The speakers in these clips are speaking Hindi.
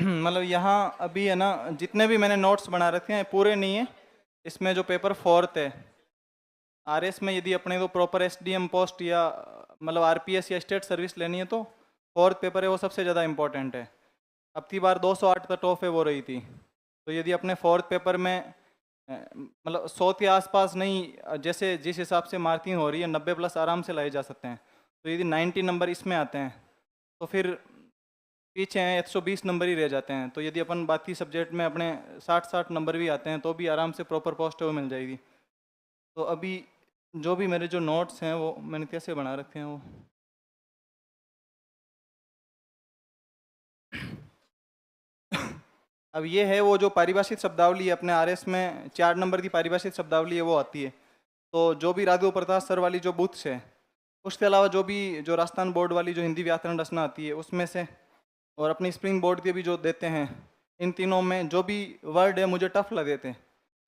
मतलब यहाँ अभी है ना, जितने भी मैंने नोट्स बना रखे हैं पूरे नहीं है। इसमें जो पेपर फोर्थ है आरएस में, यदि अपने को प्रॉपर एसडीएम पोस्ट या मतलब आरपीएस या स्टेट सर्विस लेनी है तो फोर्थ पेपर है वो सबसे ज़्यादा इंपॉर्टेंट है। अब की बार 208 कट ऑफ है वो रही थी, तो यदि अपने फोर्थ पेपर में मतलब 100 के आसपास नहीं, जैसे जिस हिसाब से मार्किंग हो रही है 90 प्लस आराम से लाए जा सकते हैं। तो यदि 90 नंबर इसमें आते हैं तो फिर पीछे हैं 120 नंबर ही रह जाते हैं। तो यदि अपन बाकी सब्जेक्ट में अपने 60 नंबर भी आते हैं तो भी आराम से प्रॉपर पोस्ट है वो मिल जाएगी। तो अभी जो भी मेरे जो नोट्स हैं वो मैंने कैसे बना रखे हैं वो अब ये है वो जो पारिभाषिक शब्दावली है अपने आरएस में 4 नंबर की पारिभाषिक शब्दावली है वो आती है। तो जो भी राघव प्रताप सर वाली जो बुक्स है, उसके अलावा जो भी जो राजस्थान बोर्ड वाली जो हिंदी व्याकरण रचना आती है उसमें से, और अपनी स्प्रिंग बोर्ड के भी जो देते हैं, इन तीनों में जो भी वर्ड है मुझे टफ लगे थे।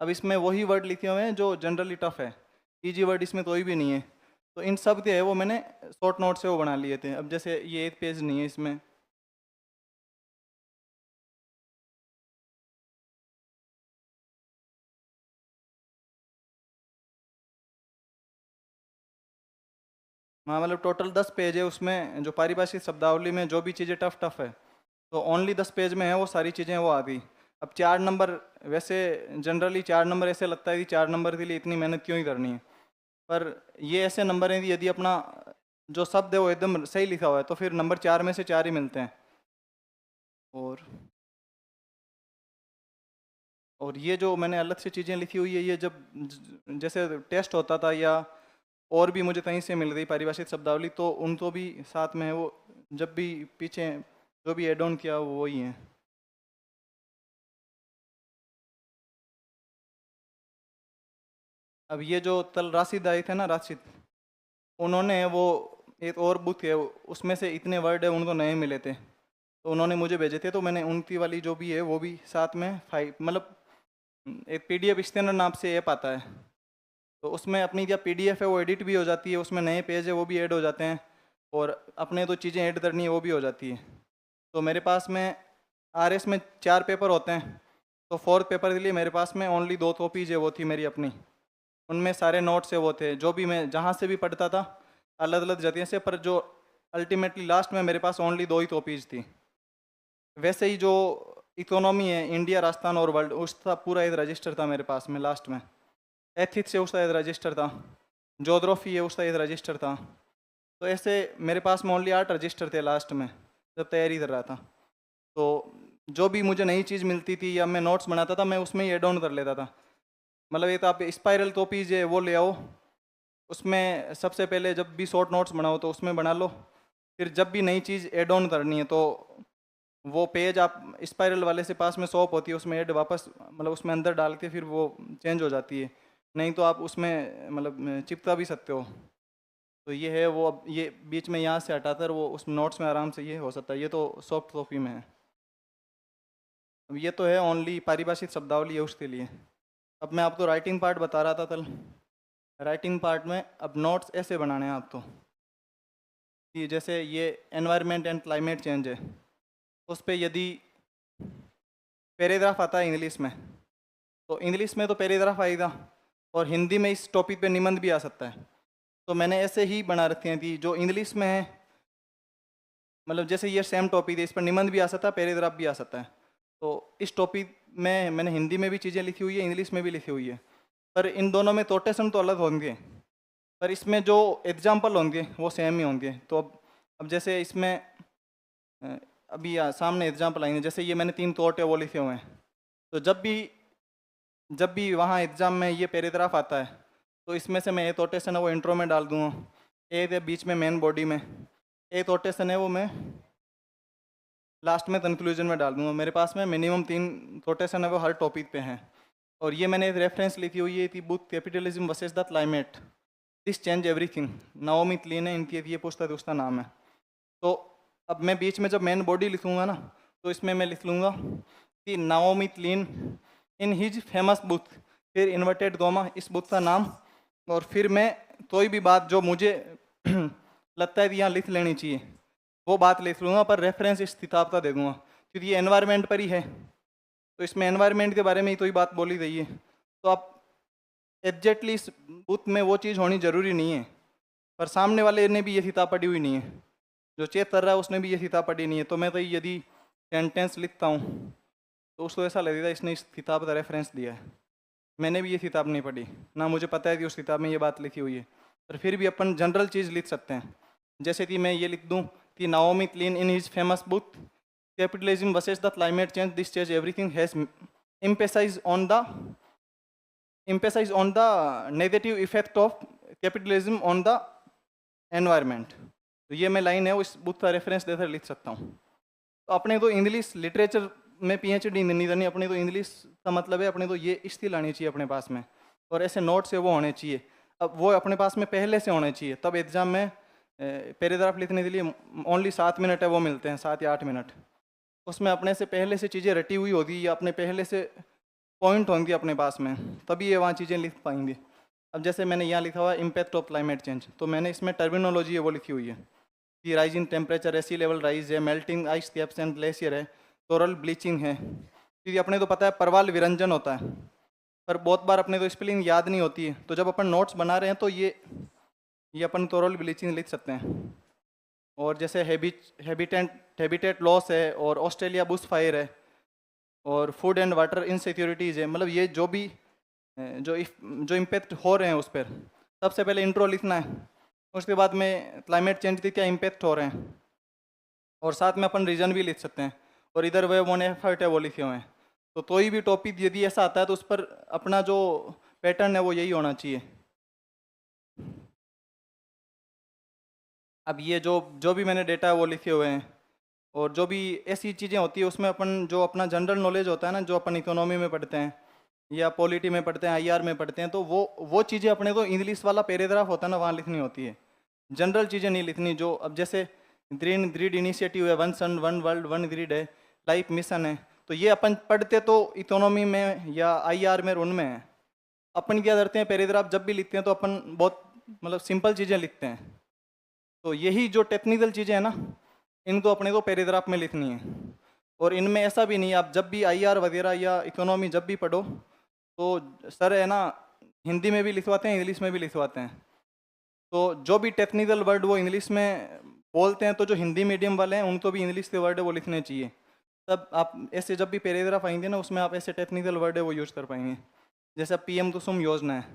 अब इसमें वही वर्ड लिखे हुए हैं जो जनरली टफ है, इजी वर्ड इसमें कोई भी नहीं है। तो इन सब के है वो मैंने शॉर्ट नोट से वो बना लिए थे। अब जैसे ये एक पेज नहीं है इसमें, हाँ मतलब टोटल 10 पेज है उसमें, जो पारिभाषिक शब्दावली में जो भी चीज़ें टफ टफ है तो ओनली 10 पेज में है वो सारी चीज़ें वो आ गई। अब 4 नंबर, वैसे जनरली 4 नंबर ऐसे लगता है कि 4 नंबर के लिए इतनी मेहनत क्यों ही करनी है, पर ये ऐसे नंबर हैं कि यदि अपना जो शब्द है वो एकदम सही लिखा हुआ है तो फिर नंबर 4 में से 4 ही मिलते हैं। और और ये जो मैंने अलग से चीज़ें लिखी हुई है, ये जब जैसे टेस्ट होता था या और भी मुझे कहीं से मिल गई पारिभाषिक शब्दावली तो उनको भी साथ में है वो, जब भी पीछे जो भी एड ऑन किया वो वही है। अब ये जो तल राशिद आए थे ना, राशिद, उन्होंने वो एक और बुक है उसमें से इतने वर्ड है उनको नए मिले थे तो उन्होंने मुझे भेजे थे, तो मैंने उनकी वाली जो भी है वो भी साथ में फाइव मतलब एक पीडीएफ स्कैनर नाम से ऐप आता है, तो उसमें अपनी क्या पीडीएफ है वो एडिट भी हो जाती है, उसमें नए पेज है वो भी ऐड हो जाते हैं, और अपने तो चीज़ें ऐड करनी है वो भी हो जाती है। तो मेरे पास में आरएस में 4 पेपर होते हैं, तो फोर्थ पेपर के लिए मेरे पास में ओनली 2 कॉपीज है वो थी मेरी अपनी, उनमें सारे नोट्स है वो थे जो भी मैं जहाँ से भी पढ़ता था अलग अलग जगह से, पर जो अल्टीमेटली लास्ट में मेरे पास ओनली 2 ही कॉपीज थी। वैसे ही जो इकोनॉमी है इंडिया राजस्थान और वर्ल्ड उसका पूरा एक रजिस्टर था मेरे पास में लास्ट में, एथिक्स है उसका एक रजिस्टर था, जोग्राफी है उसका एक रजिस्टर था। तो ऐसे मेरे पास में ओनली 8 रजिस्टर थे लास्ट में जब तैयारी कर रहा था। तो जो भी मुझे नई चीज़ मिलती थी या मैं नोट्स बनाता था मैं उसमें ही एड ऑन कर लेता था। मतलब ये तो आप स्पाइरल कॉपीज है वो ले आओ, उसमें सबसे पहले जब भी शॉर्ट नोट्स बनाओ तो उसमें बना लो, फिर जब भी नई चीज़ एड ऑन करनी है तो वो पेज आप स्पाइरल वाले से पास में शॉप होती है उसमें ऐड वापस मतलब उसमें अंदर डाल के फिर वो चेंज हो जाती है, नहीं तो आप उसमें मतलब चिपका भी सकते हो। तो ये है वो, अब ये बीच में यहाँ से हटाकर वो उस नोट्स में आराम से ये हो सकता है, ये तो सॉफ्ट कॉपी में है। अब ये तो है ओनली पारिभाषिक शब्दावली है उसके लिए। अब मैं आपको राइटिंग पार्ट बता रहा था कल, राइटिंग पार्ट में अब नोट्स ऐसे बनाने हैं आपको कि जैसे ये एनवायरनमेंट एंड क्लाइमेट चेंज है, उस पर यदि पैराग्राफ आता है इंग्लिश में तो इंग्लिश में तो पैराग्राफ आएगा, और हिंदी में इस टॉपिक पे निबंध भी आ सकता है। तो मैंने ऐसे ही बना रखे हैं कि जो इंग्लिश में है मतलब जैसे ये सेम टॉपिक है इस पर निबंध भी आ सकता है पैराग्राफ भी आ सकता है। तो इस टॉपिक में मैंने हिंदी में भी चीज़ें लिखी हुई है इंग्लिश में भी लिखी हुई है, पर इन दोनों में कोटेशन तो अलग होंगे, पर इसमें जो एग्जाम्पल होंगे वो सेम ही होंगे। तो अब जैसे इसमें अभी सामने एग्जाम्पल आएंगे, जैसे ये मैंने 3 कोट है वो लिखे हुए हैं, तो जब भी वहाँ एग्ज़ाम में ये पैराग्राफ आता है तो इसमें से मैं एक कोटेशन है वो इंट्रो में डाल दूँगा, एक है बीच में मेन बॉडी में, एक कोटेशन है वो मैं लास्ट में कंक्लूजन में डाल दूँगा। मेरे पास में मिनिमम 3 कोटेशन है वो हर टॉपिक पे हैं। और ये मैंने एक रेफरेंस लिखी हुई है कि book capitalism versus the climate this change everything, Naomi clean है इनकी ये पुस्तक उसका नाम है। तो अब मैं बीच में जब मेन बॉडी लिखूँगा ना तो इसमें मैं लिख लूँगा कि Naomi clean in his famous book, फिर इन्वर्टेड गोमा इस बुक का नाम, और फिर मैं कोई भी बात जो मुझे लगता है कि यहाँ लिख लेनी चाहिए वो बात लिख लूँगा, पर रेफरेंस इस किताब का दे दूँगा क्योंकि ये एनवायरनमेंट पर ही है, तो इसमें एनवायरनमेंट के बारे में ही तो ही बात बोली गई है। तो आप एग्जैक्टली इस बुक में वो चीज़ होनी ज़रूरी नहीं है, पर सामने वाले ने भी ये किताब पढ़ी हुई नहीं है, जो चेक कर रहा है उसने भी ये किताब पढ़ी नहीं है। तो मैं तो यदि सेंटेंस लिखता हूँ तो उसको ऐसा लगेगा इसने इस किताब का रेफरेंस दिया है। मैंने भी ये किताब नहीं पढ़ी, ना मुझे पता है कि उस किताब में ये बात लिखी हुई है, पर फिर भी अपन जनरल चीज़ लिख सकते हैं। जैसे कि मैं ये लिख दूँ कि Naomi clean in his famous book capitalism versus the climate change this change everything has emphasized on the negative effect of capitalism on the environment। तो ये मैं लाइन है वो इस बुक का रेफरेंस देकर लिख सकता हूँ। तो अपने तो इंग्लिश लिटरेचर में पीएचडी नहीं करनी, अपने तो इंग्लिश का मतलब है अपने तो ये स्किल आनी चाहिए अपने पास में, और ऐसे नोट्स है वो होने चाहिए। अब वो अपने पास में पहले से होने चाहिए, तब एग्ज़ाम में पैराग्राफ लिखने के लिए ओनली 7 मिनट है वो मिलते हैं, 7 या 8 मिनट। उसमें अपने से पहले से चीज़ें रटी हुई होती या अपने पहले से पॉइंट होंगी अपने पास में, तभी ये वहाँ चीज़ें लिख पाएंगे। अब जैसे मैंने यहाँ लिखा हुआ इम्पैक्ट ऑफ क्लाइमेट चेंज, तो मैंने इसमें टर्मिनोलॉजी है वो लिखी हुई है कि राइज इन टेम्परेचर है, सी लेवल राइज है, melting ice caps and glacier है, कोरल ब्लीचिंग है। क्योंकि अपने तो पता है परवाल विरंजन होता है, पर बहुत बार अपने तो स्पेलिंग याद नहीं होती है, तो जब अपन नोट्स बना रहे हैं तो ये अपन कोरल ब्लीचिंग लिख सकते हैं। और जैसे हैबिटेट लॉस है, और ऑस्ट्रेलिया बुश फायर है, और फूड एंड वाटर इनसिक्योरिटीज़ है। मतलब ये जो भी जो इम्पेक्ट हो रहे हैं उस पर सबसे पहले इंट्रो लिखना है, उसके बाद में क्लाइमेट चेंज के क्या इम्पेक्ट हो रहे हैं, और साथ में अपन रीजन भी लिख सकते हैं, और इधर वे वन एफर्ट है वो लिखे हुए हैं। तो कोई भी टॉपिक यदि ऐसा आता है तो उस पर अपना जो पैटर्न है वो यही होना चाहिए। अब ये जो जो भी मैंने डेटा है वो लिखे हुए हैं, और जो भी ऐसी चीज़ें होती है उसमें अपन जो अपना जनरल नॉलेज होता है ना, जो अपन इकोनॉमी में पढ़ते हैं या पॉलिटी में पढ़ते हैं, आईआर में पढ़ते हैं, तो वो चीज़ें अपने को इंग्लिश वाला पैराग्राफ होता है ना वहाँ लिखनी होती है, जनरल चीज़ें नहीं लिखनी। जो अब जैसे ग्रीन ग्रिड इनिशिएटिव है, one sun one world one grid है, लाइफ मिशन है, तो ये अपन पढ़ते तो इकोनॉमी में या आईआर में उनमें है। अपन क्या करते हैं पैराग्राफ जब भी लिखते हैं तो अपन बहुत मतलब सिंपल चीज़ें लिखते हैं। तो यही जो टेक्निकल चीज़ें हैं ना, इनको अपने को पैराग्राफ में लिखनी है। और इनमें ऐसा भी नहीं, आप जब भी आईआर वगैरह या इकोनॉमी जब भी पढ़ो तो सर है ना हिंदी में भी लिखवाते हैं, इंग्लिश में भी लिखवाते हैं। तो जो भी टेक्निकल वर्ड वो इंग्लिश में बोलते हैं, तो जो हिंदी मीडियम वाले हैं उनको भी इंग्लिश के वर्ड है वो लिखने चाहिए। तब आप ऐसे जब भी पैराग्राफ आएंगे ना उसमें आप ऐसे टेक्निकल वर्ड है वो यूज़ कर पाएंगे। जैसे पीएम कुसुम योजना है,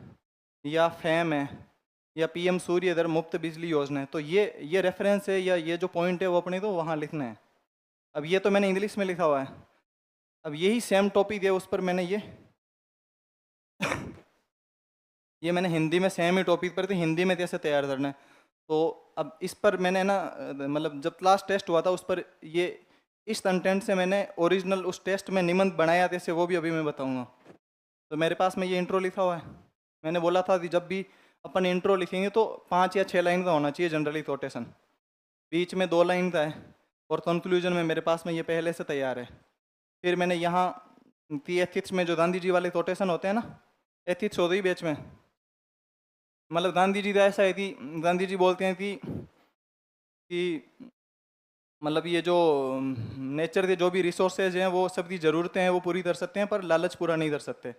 या फैम है, या पीएम सूर्य घर मुफ्त बिजली योजना है, तो ये रेफरेंस है या ये जो पॉइंट है वो अपने को वहाँ लिखना है। अब ये तो मैंने इंग्लिश में लिखा हुआ है, अब यही सेम टॉपिक है उस पर मैंने ये मैंने हिंदी में सेम ही टॉपिक पर थी, हिंदी में कैसे तैयार करना है। तो अब इस पर मैंने ना मतलब जब क्लास टेस्ट हुआ था उस पर ये इस कंटेंट से मैंने ओरिजिनल उस टेस्ट में निबंध बनाया कैसे वो भी अभी मैं बताऊंगा। तो मेरे पास में ये इंट्रो लिखा हुआ है। मैंने बोला था कि जब भी अपन इंट्रो लिखेंगे तो 5 या 6 लाइन का होना चाहिए जनरली कोटेशन, बीच में 2 लाइन का है, और कंक्लूजन में मेरे पास में ये पहले से तैयार है। फिर मैंने यहाँ एथिक्स में जो गांधी जी वाले कोटेशन होते हैं ना, एथिक्स हो गई बीच में, मतलब गांधी जी का ऐसा है कि गांधी जी बोलते हैं कि मतलब ये जो नेचर के जो भी रिसोर्सेज हैं वो सबकी ज़रूरतें हैं वो पूरी कर सकते हैं, पर लालच पूरा नहीं कर सकते।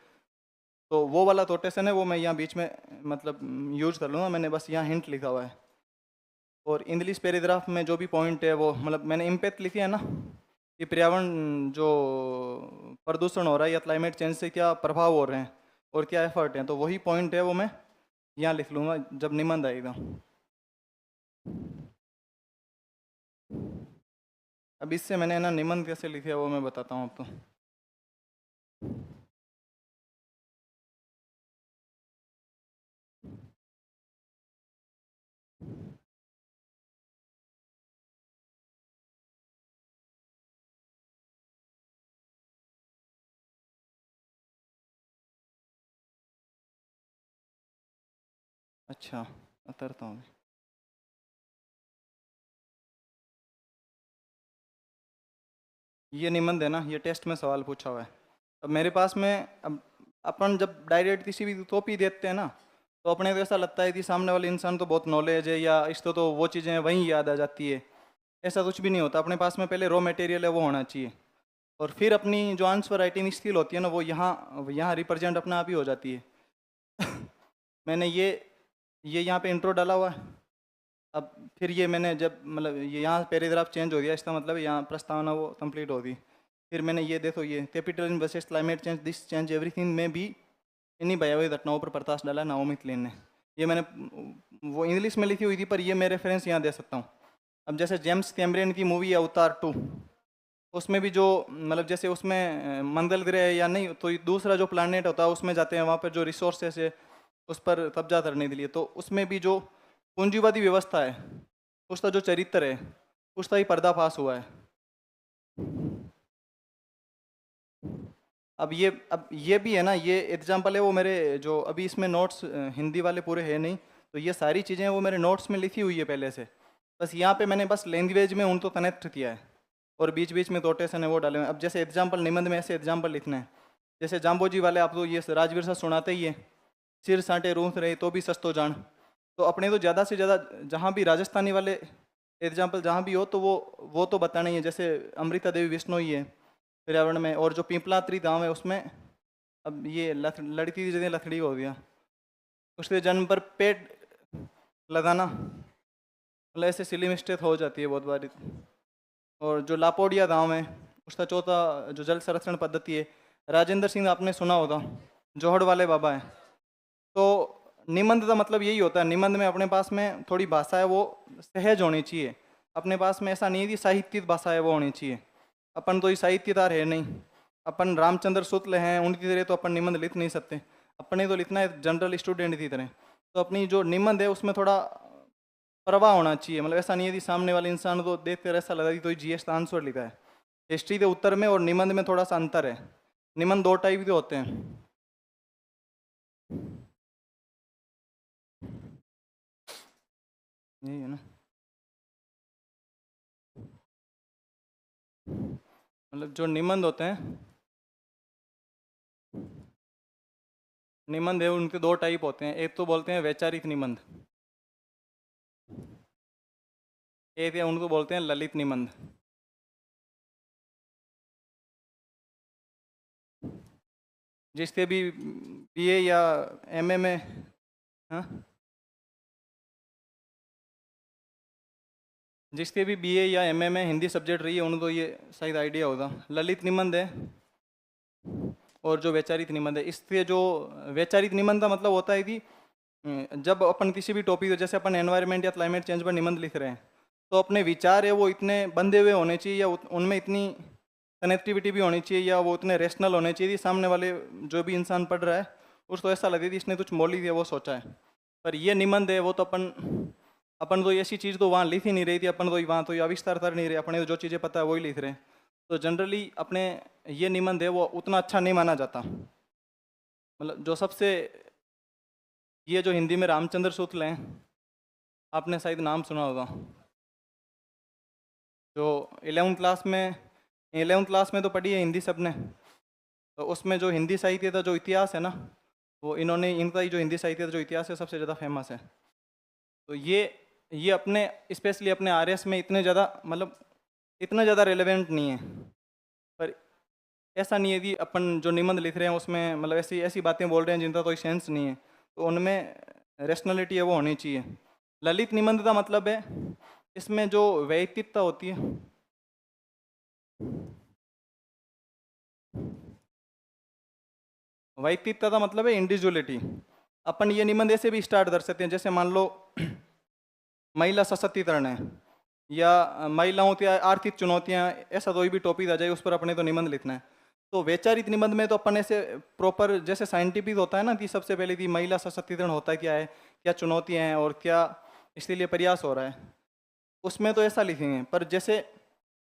तो वो वाला कोटेशन है वो मैं यहाँ बीच में मतलब यूज़ कर लूँगा, मैंने बस यहाँ हिंट लिखा हुआ है। और इंग्लिश पैराग्राफ में जो भी पॉइंट है वो मतलब मैंने इम्पैक्ट लिखी है ना, कि पर्यावरण जो प्रदूषण हो रहा है या क्लाइमेट चेंज से क्या प्रभाव हो रहे हैं और क्या एफर्ट हैं, तो वही पॉइंट है वो मैं यहाँ लिख लूँगा जब निबंध आएगा। अब इससे मैंने ना निबंध कैसे लिखे वो मैं बताता हूँ आपको। अच्छा, उतरता हूँ। ये निबंध है ना, ये टेस्ट में सवाल पूछा हुआ है। अब मेरे पास में अब अपन जब डायरेक्ट किसी भी कॉपी देते हैं ना, तो अपने को ऐसा लगता है कि सामने वाले इंसान तो बहुत नॉलेज है या इसको तो वो चीज़ें वहीं याद आ जाती है। ऐसा कुछ भी नहीं होता, अपने पास में पहले रॉ मटेरियल है वो होना चाहिए। और फिर अपनी जो आंसर राइटिंग स्किल होती है ना वो यहाँ यहाँ रिप्रेजेंट अपने आप ही हो जाती है। मैंने ये यहाँ पे इंट्रो डाला हुआ है। अब फिर ये मैंने जब मतलब ये यहाँ पैराग्राफ चेंज हो गया, इसका मतलब यहाँ प्रस्तावना वो कंप्लीट हो गई। फिर मैंने ये देखो ये capital versus climate change this change everything में भी इन्हीं भयावह घटनाओं पर प्रकाश डाला नाओमी क्लीन ने। ये मैंने वो इंग्लिश में लिखी हुई थी पर ये मैं रेफरेंस यहाँ दे सकता हूँ। अब जैसे जेम्स कैमरन की मूवी है अवतार 2, उसमें भी जो मतलब जैसे उसमें मंगल ग्रह या नहीं तो दूसरा जो प्लानट होता है उसमें जाते हैं, वहाँ पर जो रिसोर्सेस है उस पर कब्जा करने के लिए, तो उसमें भी जो पूंजीवादी व्यवस्था है उसका जो चरित्र है उसका ही पर्दाफाश हुआ है। अब ये भी है ना, ये एग्जाम्पल है वो मेरे जो अभी इसमें नोट्स हिंदी वाले पूरे है नहीं, तो ये सारी चीज़ें वो मेरे नोट्स में लिखी हुई है पहले से, बस यहाँ पे मैंने बस लैंग्वेज में उनको कनेक्ट किया है और बीच बीच में कोटेशन है वो डाले हुए हैं। अब जैसे एग्जाम्पल निबंध में ऐसे एग्जाम्पल लिखना है, जैसे जाम्बोजी वाले आप तो ये राजवीर साहब सुनाते ही है, सिर साँटे रूंथ रहे तो भी सस्तो जान। तो अपने तो ज़्यादा से ज़्यादा जहाँ भी राजस्थानी वाले एग्जाम्पल जहाँ भी हो तो वो तो बताना ही है। जैसे अमृता देवी विश्नोई है पर्यावरण में, और जो पिंपलात्री गांव है उसमें अब ये लड़की की जगह लकड़ी हो गया, उसके जन्म पर पेड़ लगाना, मतलब ऐसे सिली मिस्टेक हो जाती है बहुत बारी। और जो लापोडिया गांव है उसका चौथा जो जल संरक्षण पद्धति है, राजेंद्र सिंह आपने सुना होगा, जोहड़ वाले बाबा है। तो निबंध का मतलब यही होता है, निबंध में अपने पास में थोड़ी भाषा है वो सहज होनी चाहिए, अपने पास में ऐसा नहीं है कि साहित्यिक भाषा है वो होनी चाहिए। अपन तो ये साहित्यकार है नहीं, अपन रामचंद्र शुक्ल हैं उनकी तरह तो अपन निबंध लिख नहीं सकते, अपने तो लिखना है जनरल स्टूडेंट की तरह। तो अपनी जो निबंध है उसमें थोड़ा प्रवाह होना चाहिए, मतलब ऐसा नहीं है कि सामने वाले इंसान को देख कर ऐसा लगा कि तो जीएस का आंसर लिखा है। हिस्ट्री के उत्तर में और निबंध में थोड़ा सा अंतर है, निबंध दो टाइप के होते हैं। यही है ना, मतलब जो निबंध होते हैं, निबंध है उनके दो टाइप होते हैं, एक तो बोलते हैं वैचारिक निबंध, एक है उनको बोलते हैं ललित निबंध। जिसके भी बीए या एमए में, हाँ, जिसके भी बीए या एमए में हिंदी सब्जेक्ट रही है उनको ये शायद आइडिया होगा। ललित निबंध है और जो वैचारिक निबंध है, इससे जो वैचारिक निबंध का मतलब होता है कि जब अपन किसी भी टॉपिक, जैसे अपन एनवायरनमेंट या क्लाइमेट चेंज पर निबंध लिख रहे हैं, तो अपने विचार है वो इतने बंधे हुए होने चाहिए या उनमें इतनी कनेक्टिविटी भी होनी चाहिए या वो उतने रेशनल होने चाहिए कि सामने वाले जो भी इंसान पढ़ रहा है उसको ऐसा लगे कि इसने कुछ मौलिक है वो सोचा है। पर ये निबंध है वो तो अपन अपन तो ऐसी चीज़ तो वहाँ लिख ही नहीं रही थी, अपन तो वहाँ तो ये आविष्कार कर नहीं रहे, अपने तो जो चीज़ें पता है वही लिख रहे हैं। तो जनरली अपने ये निबंध है वो उतना अच्छा नहीं माना जाता। मतलब जो सबसे, ये जो हिंदी में रामचंद्र शुक्ल हैं, आपने शायद नाम सुना होगा, जो 11th क्लास में तो पढ़ी है हिंदी सबने, तो उसमें जो हिंदी साहित्य का जो इतिहास है ना, वो इन्होंने इनका ही जो हिंदी साहित्य का जो इतिहास है सबसे ज़्यादा फेमस है। तो ये अपने स्पेशली अपने आर्यस में इतने ज़्यादा मतलब इतना ज़्यादा रेलेवेंट नहीं है। पर ऐसा नहीं है कि अपन जो निबंध लिख रहे हैं उसमें मतलब ऐसी ऐसी बातें बोल रहे हैं जिनका कोई सेंस नहीं है, तो उनमें रेशनलिटी है वो होनी चाहिए। ललित निबंध का मतलब है इसमें जो वैयक्तिकता होती है, वैयक्तिकता का मतलब है इंडिविजुअलिटी। अपन ये निबंध ऐसे भी स्टार्ट कर सकते हैं, जैसे मान लो महिला सशक्तिकरण है या महिलाओं की आर्थिक चुनौतियां, ऐसा कोई भी टॉपिक आ जाए उस पर अपने तो निबंध लिखना है। तो वैचारिक निबंध में तो अपन ऐसे प्रॉपर जैसे साइंटिफिक होता है ना कि सबसे पहले कि महिला सशक्तिकरण होता है क्या है, क्या चुनौतियां हैं और क्या इसके लिए प्रयास हो रहा है, उसमें तो ऐसा लिखेंगे। पर जैसे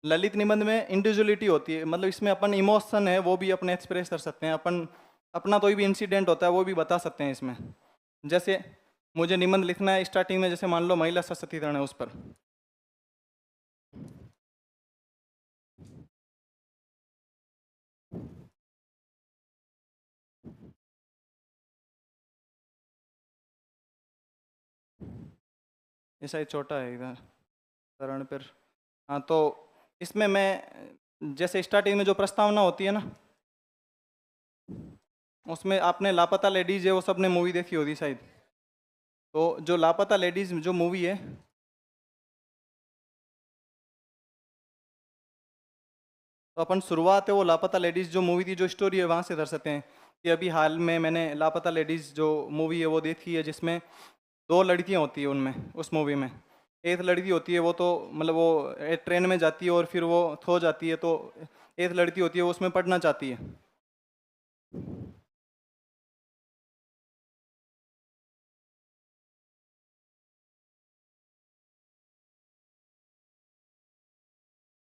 ललित निबंध में इंडिविजुअलिटी होती है, मतलब इसमें अपन इमोशन है वो भी अपने एक्सप्रेस कर सकते हैं, अपन अपना कोई भी इंसिडेंट होता है वो भी बता सकते हैं इसमें। जैसे मुझे निबंध लिखना है स्टार्टिंग में, जैसे मान लो महिला सशक्तिकरण है उस पर, ये शायद छोटा है इधर करण पर। हाँ, तो इसमें मैं जैसे स्टार्टिंग में जो प्रस्तावना होती है ना, उसमें आपने लापता लेडीज है वो सबने मूवी देखी होती शायद। तो जो लापता लेडीज जो मूवी है, तो अपन शुरुआत है वो लापता लेडीज जो मूवी थी, जो स्टोरी है वहाँ से धर सकते हैं कि अभी हाल में मैंने लापता लेडीज जो मूवी है वो देखी है, जिसमें दो लड़कियां होती है उनमें, उस मूवी में। एक लड़की होती है वो तो मतलब वो एक ट्रेन में जाती है और फिर वो खो जाती है, तो एक लड़की होती है वो उसमें पढ़ना चाहती है।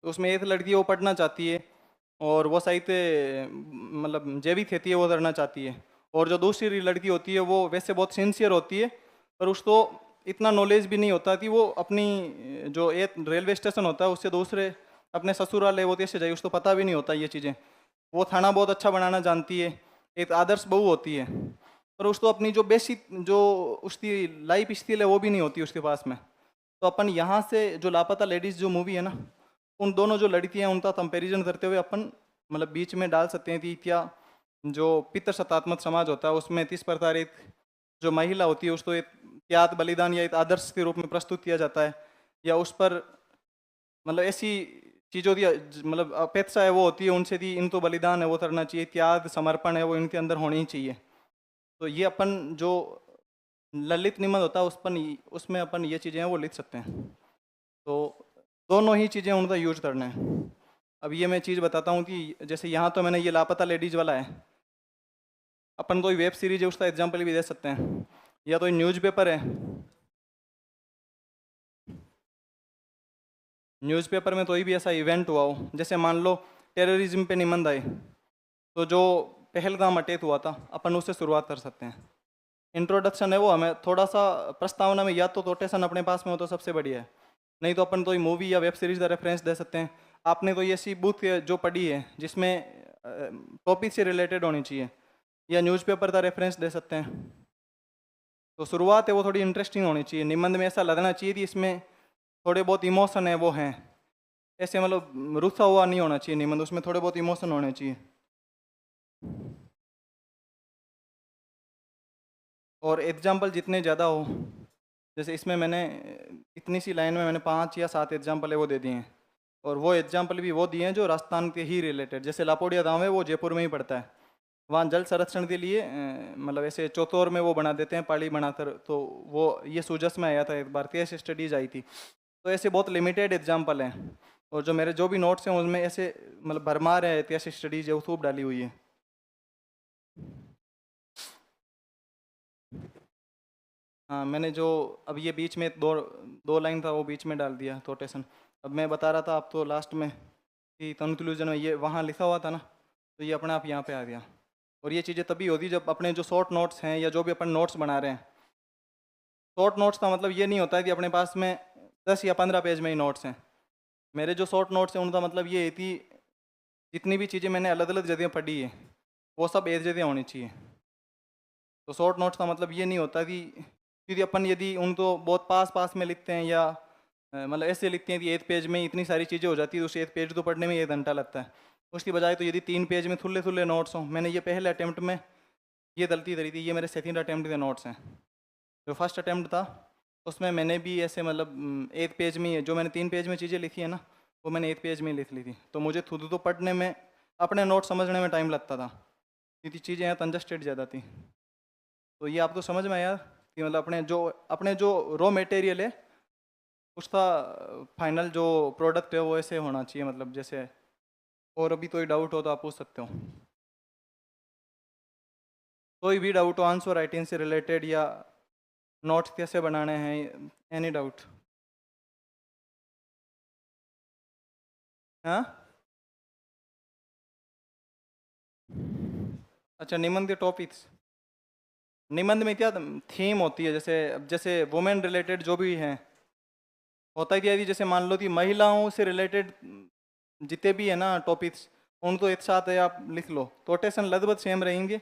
तो उसमें एक लड़की वो पढ़ना चाहती है और वो सही से मतलब जैविक खेती है वो करना चाहती है। और जो दूसरी लड़की होती है वो वैसे बहुत सिंसियर होती है, पर उसको इतना नॉलेज भी नहीं होता कि वो अपनी जो एक रेलवे स्टेशन होता है उससे दूसरे अपने ससुराल है वो कैसे जाए, उसको पता भी नहीं होता ये चीज़ें। वो खाना बहुत अच्छा बनाना जानती है, एक आदर्श बहू होती है, पर उसको अपनी जो बेसिक जो उसकी लाइफ स्किल है वो भी नहीं होती उसके पास में। तो अपन यहाँ से जो लापता लेडीज़ जो मूवी है ना, उन दोनों जो लड़कियां हैं उनका कंपैरिजन करते हुए अपन मतलब बीच में डाल सकते हैं कि क्या जो पितृ सत्तात्मक समाज होता है उसमें किस प्रकार एक जो महिला होती है उसको एक त्याग बलिदान या एक आदर्श के रूप में प्रस्तुत किया जाता है, या उस पर मतलब ऐसी चीज़ों की मतलब अपेक्षा है वो होती है उनसे कि इनको बलिदान है वो करना चाहिए, त्याग समर्पण है वो इनके अंदर होनी ही चाहिए। तो ये अपन जो ललित निबंध होता है उस पर उसमें अपन ये चीज़ें हैं वो लिख सकते हैं। तो दोनों ही चीज़ें उनका यूज करना है। अब ये मैं चीज़ बताता हूँ कि जैसे यहाँ तो मैंने ये लापता लेडीज वाला है, अपन कोई वेब सीरीज है उसका एग्जाम्पल भी दे सकते हैं, या तो न्यूज़पेपर है। न्यूज़पेपर में कोई भी ऐसा इवेंट हुआ हो, जैसे मान लो टेररिज्म पे निबंध आए, तो जो पहलगाम अटैक हुआ था अपन उससे शुरुआत कर सकते हैं। इंट्रोडक्शन है वो हमें थोड़ा सा प्रस्तावना में या तो कोटेशन अपने पास में हो तो सबसे बढ़िया है, नहीं तो अपन कोई मूवी या वेब सीरीज का रेफरेंस दे सकते हैं। आपने कोई ऐसी बुक जो पढ़ी है जिसमें टॉपिक से रिलेटेड होनी चाहिए, या न्यूज़पेपर का रेफरेंस दे सकते हैं। तो शुरुआत है वो थोड़ी इंटरेस्टिंग होनी चाहिए, निबंध में ऐसा लगना चाहिए कि इसमें थोड़े बहुत इमोशन है वो हैं, ऐसे मतलब रुसा हुआ नहीं होना चाहिए निबंध, उसमें थोड़े बहुत इमोशन होने चाहिए। और एग्जाम्पल जितने ज़्यादा हो, जैसे इसमें मैंने इतनी सी लाइन में मैंने 5 या 7 एग्जाम्पल है वो दे दिए हैं, और वो एग्जाम्पल भी वो दिए हैं जो राजस्थान के ही रिलेटेड। जैसे लापोड़िया गांव है वो जयपुर में ही पड़ता है, वहाँ जल संरक्षण के लिए मतलब ऐसे चौतौर में वो बना देते हैं पाड़ी बनाकर, तो वो ये सूजस में आया था एक बार, केस स्टडीज आई थी। तो ऐसे बहुत लिमिटेड एग्जाम्पल हैं, और जो मेरे जो भी नोट्स हैं उनमें ऐसे मतलब भरमार है ऐतिहासिक स्टडीज है वो खूब डाली हुई है। हाँ मैंने जो अब ये बीच में दो दो लाइन था वो बीच में डाल दिया कोटेशन। अब मैं बता रहा था आप तो लास्ट में कि कंक्लूजन में ये वहाँ लिखा हुआ था ना, तो ये अपने आप यहाँ पे आ गया। और ये चीज़ें तभी होती जब अपने जो शॉर्ट नोट्स हैं या जो भी अपन नोट्स बना रहे हैं, शॉर्ट नोट्स का मतलब ये नहीं होता है कि अपने पास में 10 या 15 पेज में ही नोट्स हैं। मेरे जो शॉर्ट नोट्स हैं उनका मतलब ये है कि जितनी भी चीज़ें मैंने अलग अलग जगह पढ़ी है वो सब एक जगह होनी चाहिए। तो शॉर्ट नोट्स का मतलब ये नहीं होता कि क्योंकि अपन यदि उनको बहुत पास पास में लिखते हैं या मतलब ऐसे लिखते हैं कि एक पेज में इतनी सारी चीज़ें हो जाती है, उस एक पेज को पढ़ने में 1 घंटा लगता है। उसकी बजाय तो यदि 3 पेज में थुल्ले थुल्ले नोट्स हों, मैंने ये पहले अटैम्प्ट में ये गलती करी थी, ये मेरे सेकंड अटैम्प्ट के नोट्स हैं। जो फर्स्ट अटैम्प्ट था उसमें मैंने भी ऐसे मतलब एक पेज में जो मैंने 3 पेज में चीज़ें लिखी है ना, वो मैंने एक पेज में ही लिख ली थी। तो मुझे खुद तो पढ़ने में अपने नोट समझने में टाइम लगता था क्योंकि चीज़ें यहाँ कंजस्टेड ज़्यादा थी। तो ये आपको समझ में आया कि मतलब अपने जो रॉ मटेरियल है उसका फाइनल जो प्रोडक्ट है वो ऐसे होना चाहिए, मतलब जैसे। और अभी कोई डाउट हो तो आप पूछ सकते हो, कोई भी डाउट हो आंसर राइटिंग से रिलेटेड या नोट्स कैसे बनाने हैं, एनी डाउट। हाँ, अच्छा निबंध के टॉपिक्स, निबंध में क्या थीम होती है, जैसे जैसे वुमेन रिलेटेड जो भी हैं होता है कि यदि जैसे मान लो कि महिलाओं से रिलेटेड जितने भी है ना टॉपिक्स उनको एक साथ है आप लिख लो, कोटेशन लगभग सेम रहेंगे।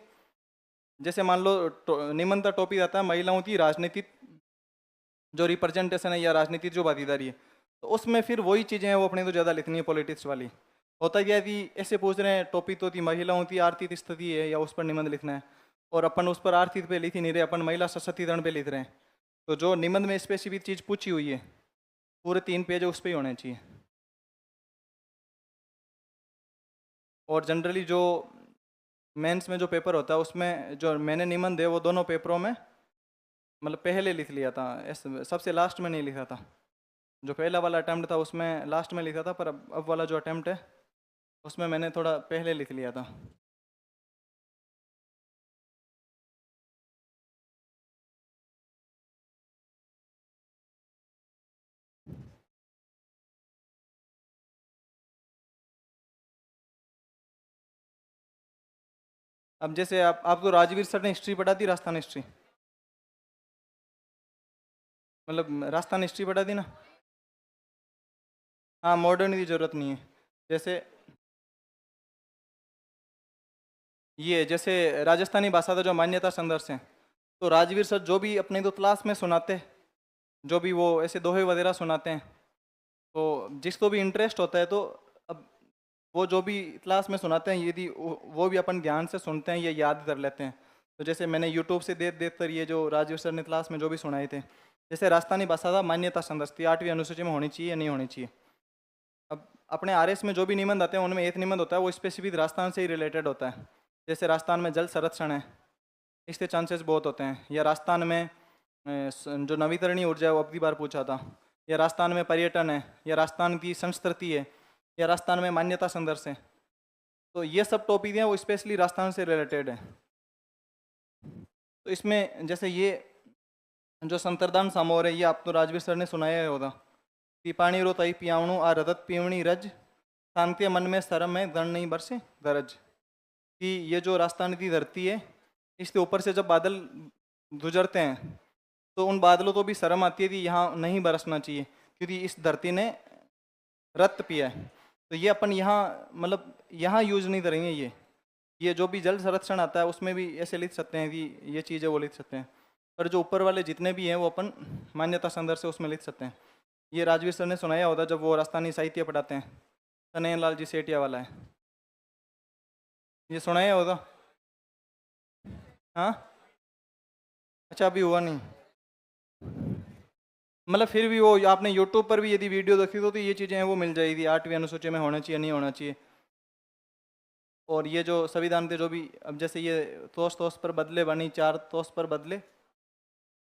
जैसे मान लो निबंध का टॉपिक आता है महिलाओं की राजनीतिक जो रिप्रेजेंटेशन है या राजनीतिक जो भागीदारी है, तो उसमें फिर वही चीज़ें हैं वो अपने को ज़्यादा लिखनी है पॉलिटिक्स वाली। होता क्या है कि ऐसे पूछ रहे हैं, टॉपिक तो थी महिलाओं की आर्थिक स्थिति है या उस पर निबंध लिखना है, और अपन उस पर आर्थिक पे लिख ही नहीं रहे, अपन महिला सशक्तिकरण पे लिख रहे हैं। तो जो निबंध में स्पेसिफिक चीज़ पूछी हुई है पूरे 3 पेज उस पर ही होने चाहिए। और जनरली जो मेंस में जो पेपर होता है उसमें जो मैंने निबंध है वो दोनों पेपरों में मतलब पहले लिख लिया था, सबसे लास्ट में नहीं लिखा था। जो पहला वाला अटैम्प्ट था उसमें लास्ट में लिखा था, पर अब वाला जो अटैम्प्ट है उसमें मैंने थोड़ा पहले लिख लिया था। अब जैसे आप तो राजवीर सर ने हिस्ट्री पढ़ा दी, राजस्थान हिस्ट्री, मतलब राजस्थान हिस्ट्री पढ़ा दी ना। हाँ, मॉडर्न की ज़रूरत नहीं है। जैसे ये जैसे राजस्थानी भाषा का जो मान्यता संघर्ष है, तो राजवीर सर जो भी अपने तो क्लास में सुनाते हैं, जो भी वो ऐसे दोहे वगैरह सुनाते हैं, तो जिसको भी इंटरेस्ट होता है तो अब वो जो भी क्लास में सुनाते हैं यदि वो भी अपन ध्यान से सुनते हैं या याद कर लेते हैं। तो जैसे मैंने यूट्यूब से देख कर ये जो राजवीर सर ने क्लास में जो भी सुनाए थे, जैसे राजस्थानी भाषा का मान्यता संघर्ष थी 8वीं अनुसूची में होनी चाहिए या नहीं होनी चाहिए। अब अपने आरएस में जो भी निबंध आते हैं उनमें एक निबंध होता है वो स्पेसिफिक राजस्थान से ही रिलेटेड होता है। जैसे राजस्थान में जल संरक्षण है, इसके चांसेस बहुत होते हैं। या राजस्थान में जो नवीकरणीय ऊर्जा है वो अगली बार पूछा था। या राजस्थान में पर्यटन है, या राजस्थान की संस्कृति है, या राजस्थान में मान्यता संघर्ष है। तो ये सब टॉपिक हैं वो स्पेशली राजस्थान से रिलेटेड है। तो इसमें जैसे ये जो संतरदान सामोर है, ये आप तो राजवीर सर ने सुनाया होगा कि पानी रो तई पियावणु आ रदत पीवणी रज, शांति मन में शर्म है दंड नहीं बरसे गरज। कि ये जो राजस्थान की धरती है, इसके ऊपर से जब बादल गुजरते हैं तो उन बादलों को भी शर्म आती है कि यहाँ नहीं बरसना चाहिए, क्योंकि इस धरती ने रक्त पिया है। तो ये अपन यहाँ मतलब यहाँ यूज नहीं करेंगे। ये जो भी जल संरक्षण आता है उसमें भी ऐसे लिख सकते हैं कि ये चीज़ें वो लिख सकते हैं, पर जो ऊपर वाले जितने भी हैं वो अपन मान्यता संदर्भ से उसमें लिख सकते हैं। ये राजवीर सर ने सुनाया होता जब वो राजस्थानी साहित्य पढ़ाते हैं, कन्हैया लाल जी सेठिया वाला है, ये सुनाया होगा। हाँ, अच्छा अभी हुआ नहीं, मतलब फिर भी वो आपने यूट्यूब पर भी यदि वीडियो देखी तो ये चीज़ें हैं वो मिल जाएगी, 8वीं अनुसूची में होना चाहिए नहीं होना चाहिए। और ये जो संविधान थे जो भी, अब जैसे ये तोस तोस पर बदले वाणी, चार तोस पर बदले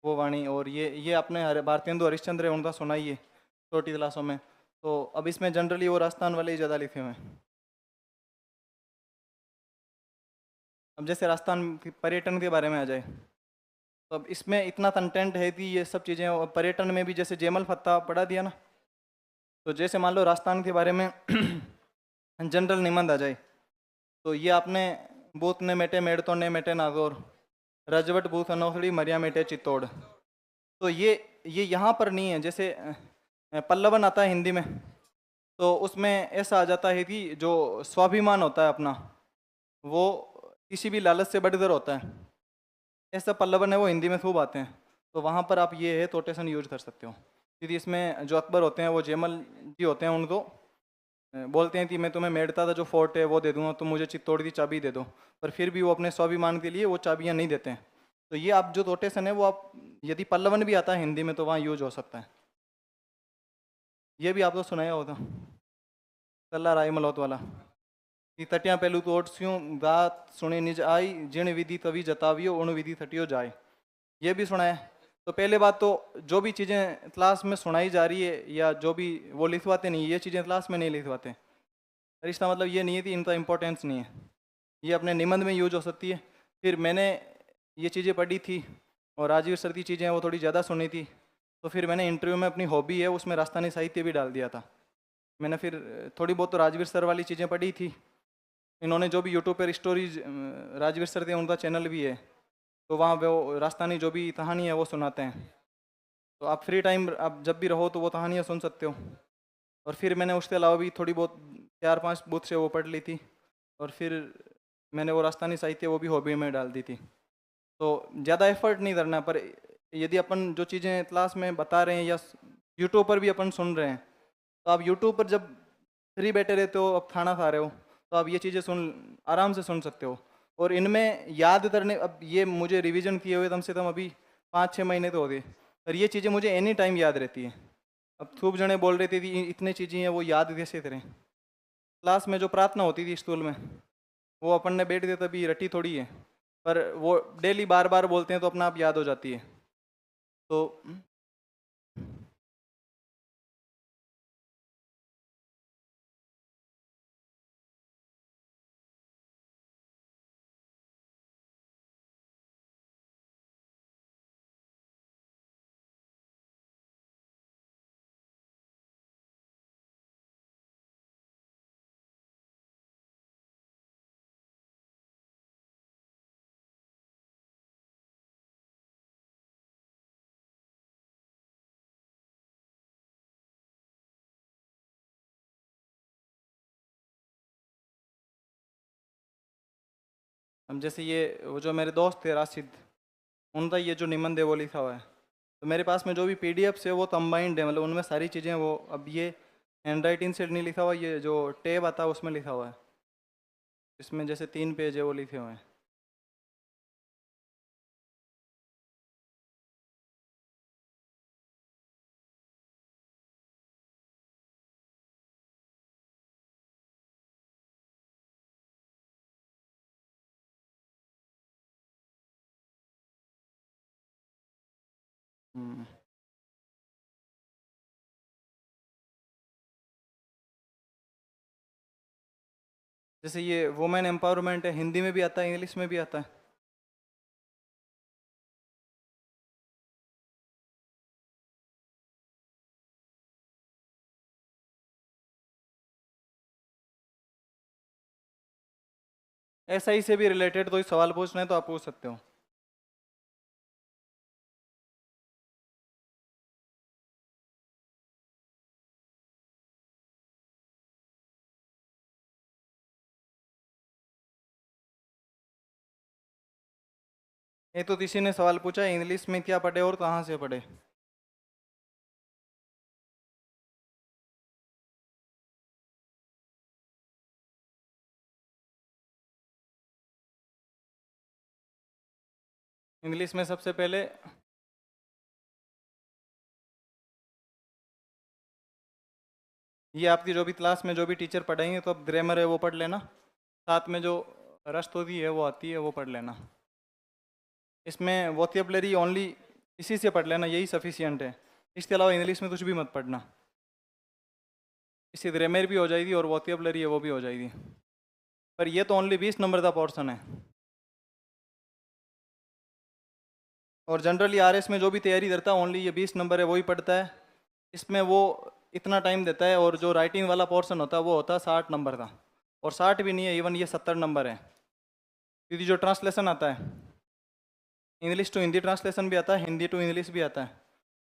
वो वाणी, और ये अपने भारतेंदु हरिश्चंद्र है उनका सुनाइए छोटी क्लासों में। तो अब इसमें जनरली वो राजस्थान वाले ही ज़्यादा लिखे हुए हैं। अब जैसे राजस्थान पर्यटन के बारे में आ जाए, तो अब इसमें इतना कंटेंट है कि ये सब चीज़ें, और पर्यटन में भी जैसे जयमल फत्ता पढ़ा दिया ना, तो जैसे मान लो राजस्थान के बारे में जनरल निबंध आ जाए, तो ये आपने बूथ ने मेटे मेड़तो ने मेटे नागौर, रजवट बूथ अनोखड़ी मरिया मेटे चित्तौड़। तो ये यहाँ पर नहीं है। जैसे पल्लवन आता है हिंदी में, तो उसमें ऐसा आ जाता है कि जो स्वाभिमान होता है अपना, वो किसी भी लालच से बढ़कर होता है, ऐसा पल्लवन है वो हिंदी में खूब आते हैं। तो वहाँ पर आप ये है कोटेशन यूज कर सकते हो, क्योंकि इसमें जो अकबर होते हैं वो जयमल जी होते हैं, उनको बोलते हैं कि मैं तुम्हें मेड़ता था जो फोर्ट है वो दे दूंगा, तुम मुझे चित्तौड़ की चाबी दे दो, पर फिर भी वो अपने स्वाभिमान के लिए वो चाबियाँ नहीं देते हैं। तो ये आप जो कोटेशन है वो आप यदि पल्लवन भी आता है हिंदी में तो वहाँ यूज हो सकता है। ये भी आप तो सुनाया होगा, तल्ला राय मलौत वाला कि तटिया पहलू तो ओटस्यूं गात सुने निज आई, जिण विधि तभी जतावियो उण विधि थटियो जाए। ये भी सुना है। तो पहले बात तो जो भी चीज़ें क्लास में सुनाई जा रही है या जो भी वो लिखवाते नहीं, ये चीज़ें क्लास में नहीं लिखवाते, पर इसका मतलब ये नहीं है कि इनका इम्पोर्टेंस नहीं है, ये अपने निबंध में यूज हो सकती है। फिर मैंने ये चीज़ें पढ़ी थी और राजीव सर की चीज़ें वो थोड़ी ज़्यादा सुनी थी, तो फिर मैंने इंटरव्यू में अपनी हॉबी है उसमें राजस्थानी साहित्य भी डाल दिया था। मैंने फिर थोड़ी बहुत तो राजवीर सर वाली चीज़ें पढ़ी थी। इन्होंने जो भी यूट्यूब पर स्टोरीज, राजवीर सर थे उनका चैनल भी है, तो वहाँ वो राजस्थानी जो भी कहानी है वो सुनाते हैं। तो आप फ्री टाइम आप जब भी रहो तो वो कहानियाँ सुन सकते हो। और फिर मैंने उसके अलावा भी थोड़ी बहुत 4-5 बुक से वो पढ़ ली थी, और फिर मैंने वो राजस्थानी साहित्य वो भी हॉबी में डाल दी थी। तो ज़्यादा एफर्ट नहीं करना, पर यदि अपन जो चीज़ें क्लास में बता रहे हैं या यूट्यूब पर भी अपन सुन रहे हैं, तो आप यूट्यूब पर जब फ्री बैठे रहते हो, अब खाना खा रहे हो, तो आप ये चीज़ें आराम से सुन सकते हो। और इनमें याद करने, अब ये मुझे रिवीजन किए हुए कम से कम अभी 5-6 महीने तो हो गए, और ये चीज़ें मुझे एनी टाइम याद रहती है। अब खूब जने बोल रहे थे कि इतने चीज़ें हैं, वो याद कैसे करें। क्लास में जो प्रार्थना होती थी स्कूल में, वो अपन ने बैठ के तभी रटी थोड़ी है, पर वो डेली बार बार बोलते हैं तो अपना आप याद हो जाती है। तो अब जैसे ये वो जो मेरे दोस्त थे राशिद, उनका ये जो निबंध है वो लिखा हुआ है, तो मेरे पास में जो भी पीडीएफ्स है वो कंबाइंड है, मतलब उनमें सारी चीज़ें वो, अब ये हैंड राइटिंग से नहीं लिखा हुआ, ये जो टेब आता है उसमें लिखा हुआ है, इसमें जैसे 3 पेज है वो लिखे हुए हैं। हम्म। जैसे ये वुमेन एम्पावरमेंट है, हिंदी में भी आता है, इंग्लिश में भी आता है। एसआई से भी रिलेटेड कोई सवाल पूछना है तो आप पूछ सकते हो। ये तो किसी ने सवाल पूछा, इंग्लिश में क्या पढ़े और कहाँ से पढ़े। इंग्लिश में सबसे पहले ये आपकी जो भी क्लास में जो भी टीचर पढ़ाएंगे तो अब ग्रामर है वो पढ़ लेना, साथ में जो रस्ट होती है वो आती है वो पढ़ लेना। इसमें वोकेबलरी ओनली इसी से पढ़ लेना, यही सफिशियंट है। इसके अलावा इंग्लिश में कुछ भी मत पढ़ना, इससे ग्रामर भी हो जाएगी और वोकेबलरी है वो भी हो जाएगी। पर ये तो ओनली 20 नंबर का पोर्शन है, और जनरली आरएस में जो भी तैयारी करता है ओनली ये 20 नंबर है वही पढ़ता है। इसमें वो इतना टाइम देता है, और जो राइटिंग वाला पोर्शन होता है वो होता है 60 नंबर का, और 60 भी नहीं है, इवन ये 70 नंबर है। क्योंकि जो ट्रांसलेशन आता है, इंग्लिश टू हिंदी ट्रांसलेशन भी आता है, हिंदी टू इंग्लिश भी आता है,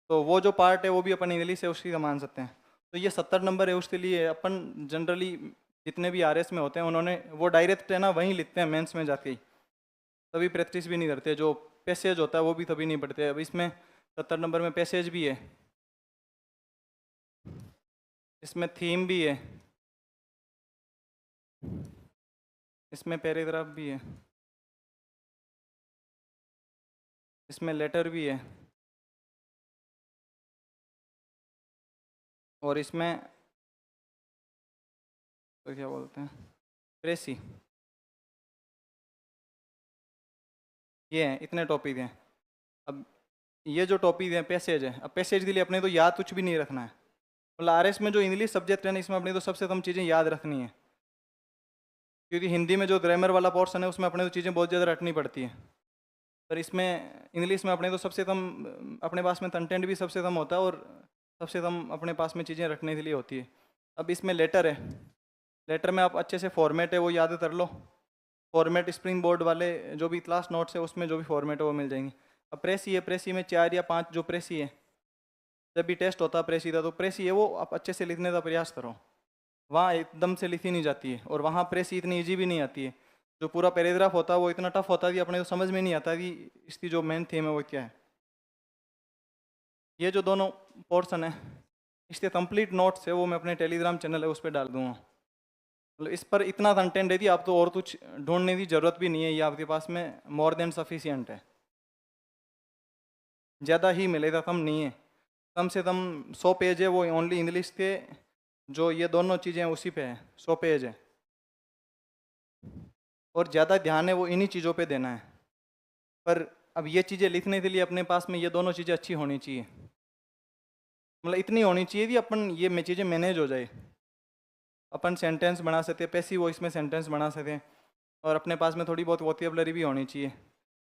तो वो जो पार्ट है वो भी अपन इंग्लिश है उसकी का मान सकते हैं। तो ये 70 नंबर है, उसके लिए अपन जनरली जितने भी आरएस में होते हैं उन्होंने वो डायरेक्ट है ना वहीं लिखते हैं मेंस में जाके ही, तभी प्रैक्टिस भी नहीं करते। जो पैसेज होता है वो भी तभी नहीं पढ़ते। अब इसमें 70 नंबर में पैसेज भी है, इसमें थीम भी है, इसमें पैराग्राफ भी है, इसमें लेटर भी है, और इसमें तो क्या बोलते हैं, प्रेसी। ये हैं, इतने टॉपिक हैं। अब ये जो टॉपिक हैं पैसेज है, अब पैसेज के लिए अपने तो याद कुछ भी नहीं रखना है। मतलब आरएस में जो इंग्लिश सब्जेक्ट है ना, इसमें अपने तो सबसे कम चीज़ें याद रखनी है, क्योंकि हिंदी में जो ग्रामर वाला पोर्शन है उसमें अपने तो चीज़ें बहुत ज़्यादा रटनी पड़ती है। पर इसमें इंग्लिश में अपने तो सबसे कम, अपने पास में कंटेंट भी सबसे कम होता है, और सबसे कम अपने पास में चीज़ें रखने के लिए होती है। अब इसमें लेटर है, लेटर में आप अच्छे से फॉर्मेट है वो याद कर लो। फॉर्मेट स्प्रिंग बोर्ड वाले जो भी क्लास नोट्स है उसमें जो भी फॉर्मेट है वो मिल जाएंगे। अब प्रेसी है, प्रेसी में 4 या 5 जो प्रेसी है, जब भी टेस्ट होता है प्रेसी का, तो प्रेसी है वो आप अच्छे से लिखने का प्रयास करो। वहाँ एकदम से लिखी नहीं जाती है, और वहाँ प्रेसी इतनी ईजी भी नहीं आती है। जो पूरा पैराग्राफ होता है वो इतना टफ होता है कि अपने को समझ में नहीं आता कि इसकी जो मेन थीम है वो क्या है। ये जो दोनों पोर्शन है, इसके कंप्लीट नोट्स है वो मैं अपने टेलीग्राम चैनल है उस पर डाल दूंगा। मतलब इस पर इतना कंटेंट है कि आप तो और कुछ ढूंढने की ज़रूरत भी नहीं है, ये आपके पास में मोर देन सफिशियंट है। ज़्यादा ही मिलेगा, कम नहीं है। कम से कम 100 पेज है वो ओनली इंग्लिश के, जो ये दोनों चीज़ें उसी पे है, 100 पेज है। और ज़्यादा ध्यान है वो इन्हीं चीज़ों पे देना है। पर अब ये चीज़ें लिखने के लिए अपने पास में ये दोनों चीज़ें अच्छी होनी चाहिए, मतलब इतनी होनी चाहिए कि अपन ये में चीज़ें मैनेज हो जाए। अपन सेंटेंस बना सकते हैं, पैसिव वॉइस में सेंटेंस बना सकते हैं, और अपने पास में थोड़ी बहुत वोकैबुलरी भी होनी चाहिए।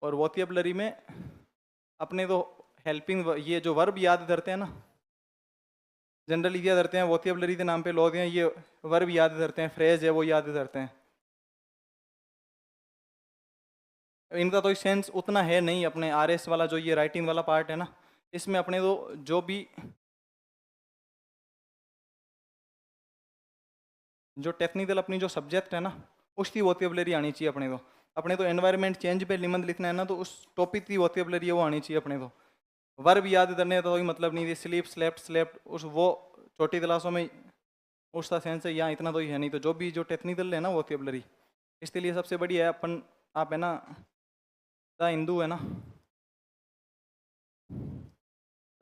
और वोकैबुलरी में अपने तो हेल्पिंग ये जो वर्ब याद करते हैं ना, जनरली क्या करते हैं वोकैबुलरी के नाम पे लोग हैं, ये वर्ब याद करते हैं, फ्रेज है वो याद करते हैं। इनका तो सेंस उतना है नहीं। अपने आरएस वाला जो ये राइटिंग वाला पार्ट है ना, इसमें अपने तो जो भी जो टेक्निकल अपनी जो सब्जेक्ट है ना, उसकी वोकैबुलरी आनी चाहिए अपने को। अपने तो एनवायरनमेंट चेंज पे निबंध लिखना है ना, तो उस टॉपिक की वोकैबुलरी है वो आनी चाहिए अपने को। वर्ब याद करने का तो कोई मतलब नहीं थी, स्लीप स्लेप्ट स्लेप्ट उस वो छोटी क्लासों में उसका सेंस है, यहाँ इतना तो ही है नहीं। तो जो भी जो टेक्निकल है ना वोकैबुलरी, इसके लिए सबसे बढ़िया है अपन, आप है ना द हिंदू है ना,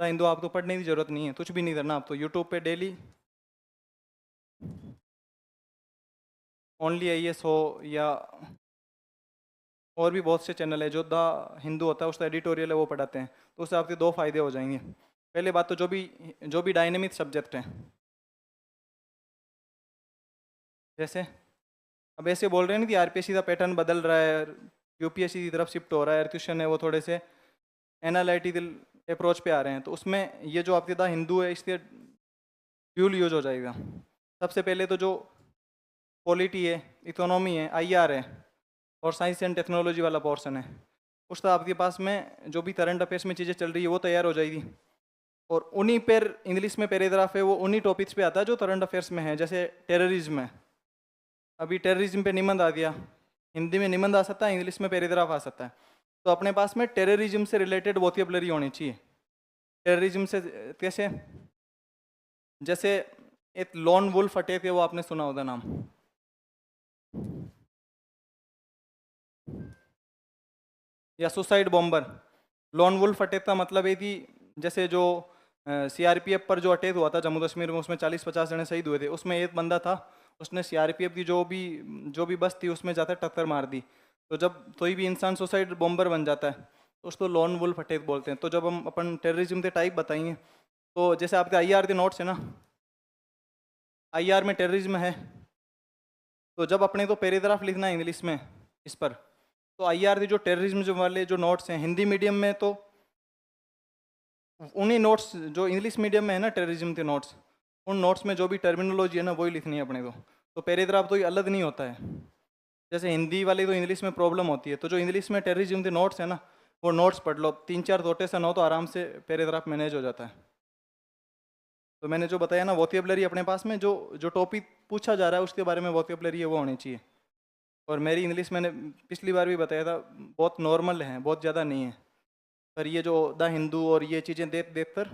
द हिंदू आपको पढ़ने की जरूरत नहीं है, कुछ भी नहीं करना। आप तो यूट्यूब पे डेली ओनली IAS हो, या और भी बहुत से चैनल है जो द हिंदू होता है उसका एडिटोरियल है वो पढ़ाते हैं, तो उससे आपके दो फायदे हो जाएंगे। पहले बात तो जो भी डायनेमिक सब्जेक्ट हैं, जैसे अब ऐसे बोल रहे हैं ना कि RPSC का पैटर्न बदल रहा है, UPSC की तरफ शिफ्ट हो रहा है, क्वेश्चन है वो थोड़े से एनालिटिकल अप्रोच पे आ रहे हैं, तो उसमें ये जो आपके द हिंदू है इसके ड्यूल यूज हो जाएगा। सबसे पहले तो जो पॉलिटी है, इकोनॉमी है, IR है, और साइंस एंड टेक्नोलॉजी वाला पोर्शन है, उसका आपके पास में जो भी करंट अफेयर्स में चीज़ें चल रही है वो तैयार हो जाएगी। और उन्हीं पर इंग्लिश में पैराग्राफ है वो उन्हीं टॉपिक्स पे आता है जो करंट अफेयर्स में है। जैसे टेररिज्म है, अभी टेररिज्म पे निबंध आ गया, हिंदी में निबंध आ सकता है, इंग्लिश में पैराग्राफ आ सकता है। तो अपने पास में टेररिज्म से रिलेटेड वोकैबुलरी होनी चाहिए। टेररिज्म से कैसे, जैसे एक लॉन वुल्फ अटैक है वो आपने सुना होगा नाम, या suicide bomber. Lone wolf attack का मतलब है कि जैसे जो CRPF पर जो अटैक हुआ था जम्मू कश्मीर में, उसमें 40-50 जने शहीद हुए थे, उसमें एक बंदा था उसने CRPF की जो भी बस थी उसमें जाकर टक्कर मार दी। तो जब कोई भी इंसान सुसाइड बॉम्बर बन जाता है तो उसको लॉन वुल्फ अटैक बोलते हैं। तो जब हम अपन टेररिज्म के टाइप बताएंगे, तो जैसे आपके IR के नोट्स है ना, IR में टेररिज्म है, तो जब अपने को पैराग्राफ लिखना है इंग्लिश में इस पर, तो IR के जो टेररिज्म जो वाले जो नोट्स हैं हिंदी मीडियम में, तो उन्हीं नोट्स जो इंग्लिश मीडियम में है ना टेररिज्म के नोट्स, उन नोट्स में जो भी टर्मिनोलॉजी है ना वही लिखनी है अपने को। तो पैराग्राफ तो ये अलग नहीं होता है। जैसे हिंदी वाली तो इंग्लिश में प्रॉब्लम होती है, तो जो इंग्लिश में टेररिज्म के नोट्स है ना, वो नोट्स पढ़ लो, 3-4 रोटेशन हो तो आराम से पैराग्राफ मैनेज हो जाता है। तो मैंने जो बताया ना वोकैबुलरी अपने पास में जो जो टॉपिक पूछा जा रहा है उसके बारे में वोकैबुलरी है वो होनी चाहिए। और मेरी इंग्लिश मैंने पिछली बार भी बताया था बहुत नॉर्मल है, बहुत ज़्यादा नहीं है। पर ये जो द हिंदू और ये चीज़ें देख देख कर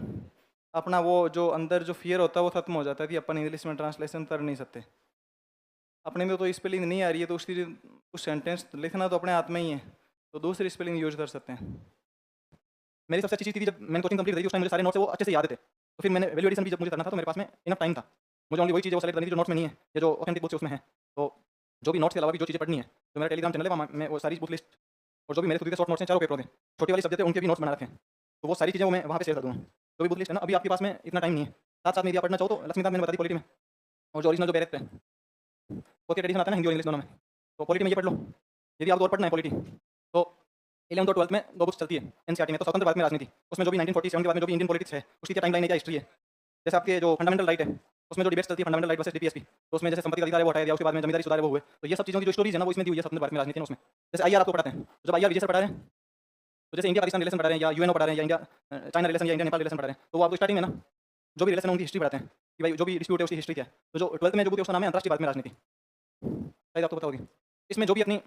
अपना वो जो अंदर जो फियर होता है वो खत्म हो जाता है कि अपन इंग्लिश में ट्रांसलेशन कर नहीं सकते। अपने में तो स्पेलिंग नहीं आ रही है, तो उसकी कुछ सेंटेंस लिखना तो अपने हाथ में ही है, तो दूसरी स्पेलिंग यूज कर सकते हैं। मेरी सबसे अच्छी चीज़ थी कि जब मैंने कोचिंग कंप्लीट करी थी उस टाइम मुझे सारे नोट्स वो अच्छे से याद थे। तो फिर मैंने वैल्यू एडिशन भी जब मुझे करना था तो मेरे पास में इनफ टाइम था, मुझे ओनली वही चीज़ें वो सेलेक्ट करनी थी जो नोट्स में नहीं है या जो ऑथेंटिक बुक्स उसमें है। तो जो भी नोट्स के अलावा भी जो चीज़ें पढ़नी है, तो मेरा टेलीग्राम चैनल है वहाँ मैं वो सारी बुक लिस्ट और जो भी मेरे खुद के शॉर्ट नोट्स हैं, चारों पेपरों के छोटी वाली सब्जेक्ट है उनके भी नोट्स बना रखे हैं, तो वो सारी चीज़ें वो मैं वहाँ पे शेयर कर दूँगा। जो भी बुक लिस्ट है ना, अभी आपके पास में इतना टाइम नहीं है, साथ साथ में यदि आप पढ़ना चाहो तो लक्ष्मीकांत मैंने बता दी पॉलिटी में, और जो ओरिजिनल जो बैरेक्ट है ओके ट्रेडिशन आता है ना हिंदी और इंग्लिश दोनों में, तो पॉलिटी में ये पढ़ लो। यदि आपको और पढ़ना है पॉलिटी, तो 11th और 12th में 2 बुक्स चलती है NCERT में, तो स्वतंत्र भारत में राजनीति, उसमें जो भी 1947 के बाद में जो भी इंडियन पॉलिटिक्स है उसकी क्या टाइमलाइन है, क्या हिस्ट्री है। जैसे आपके जो फंडामेंटल राइट है उसमें जो डिबेट्स चलती है फंडामेंटल राइट वर्सेस DPSP, तो उसमें जैसे संपत्ति का अधिकार है वो हटाया गया, उसके बाद में जमींदारी सुधार है वो हुए, तो ये सब चीज़ों की जो स्टोरीज है ना वो इसमें दी हुई है स्वतंत्र भारत में राजनीति में। उसमें जैसे IR आपको पढ़ाते हैं, तो जब IR विजय सर पढ़ा रहे हैं, तो जैसे इंडिया पाकिस्तान रिलेशन पढ़ा रहे हैं या UNO पढ़ा रहे हैं या इंडिया चाइना रिलेशन या इंडिया नेपाल रिलेशन पढ़ा रहे हैं, तो वो आपको स्टार्टिंग में ना जो भी रिलेशन है उनकी हिस्ट्री पढ़ाते हैं कि भाई जो भी डिस्प्यूट है उसकी हिस्ट्री क्या है। तो जो 12th में जो बुक है उसका नाम है अंतर्राष्ट्रीय भारत में राजनीति, शायद आपको पता होगी। इसमें जो भी अपनी